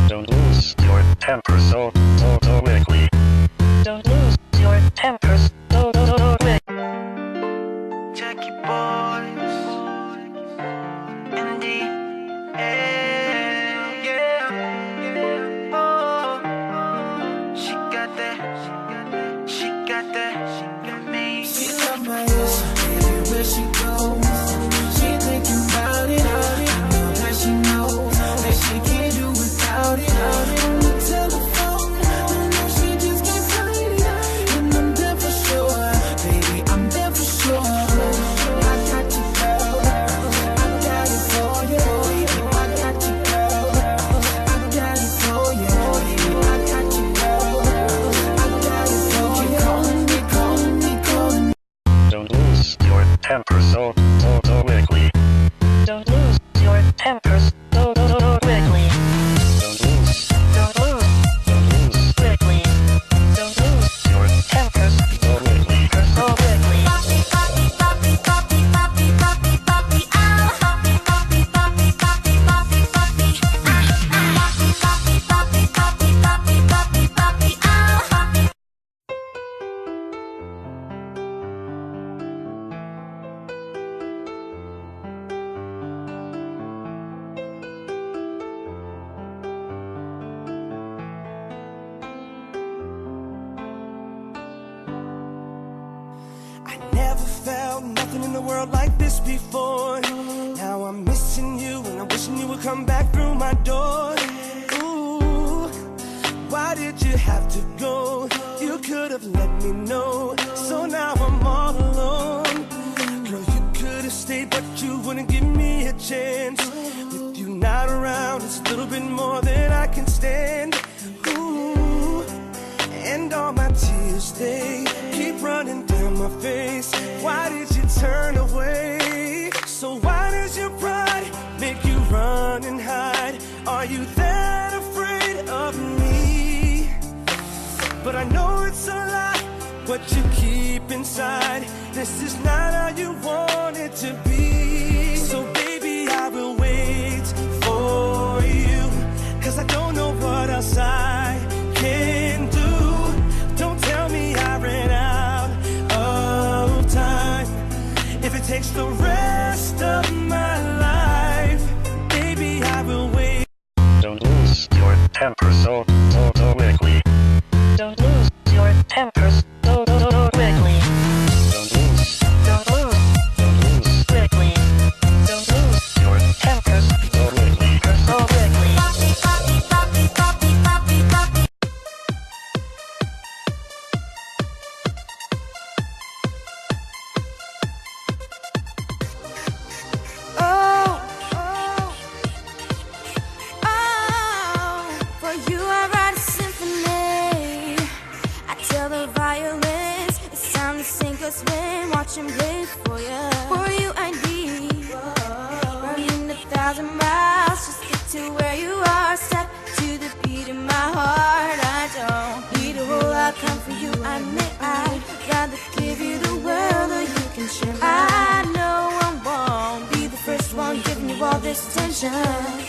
Don't lose your temper so quickly. Don't lose your temper so quickly. Jackie Boys, Indy, yeah. Oh, she got that for me. She love my ass, everywhere she goes. She thinking about it, now that she knows that she can't do without it. On the telephone, I know she just can't find it. And I'm there for sure, baby, I'm there for sure. I got you, girl, I got it for you. I got you, girl, I got it for you. I got you, girl, I got it for you. Calling me. Don't lose your temper so quickly. Don't lose your temper so quickly. Don't lose quickly. Don't lose your temper so quickly. I never felt nothing in the world like this before. Now I'm missing you and I'm wishing you would come back through my door. Ooh, why did you have to go? You could have let me know. So now I'm all alone. Girl, you could have stayed, but you wouldn't give me a chance. With you not around, it's a little bit more than I can stand. Ooh, and all my tears, they keep running down my face. Why did you turn away? So why does your pride make you run and hide? Are you that afraid of me? But I know it's a lie, what you keep inside. This is not how you want it to be. So baby, I will wait for you, 'cause I don't know what else I can do. Don't tell me I ran out of time. If it takes the rest of my life, baby, I will wait. Don't lose your temper so quickly. Don't lose your temper so quickly. Don't lose quickly. Don't lose your temper so quickly. For you I write a symphony. I tell the violins it's time to sink or swim. Watch him play for you. For you I need running 1,000 miles just get to where you are. Step to the beat of my heart. I don't need a whole lot, come for you. I admit I'd rather give you the world or you can share mine. I know I won't be the first one giving you all this attention.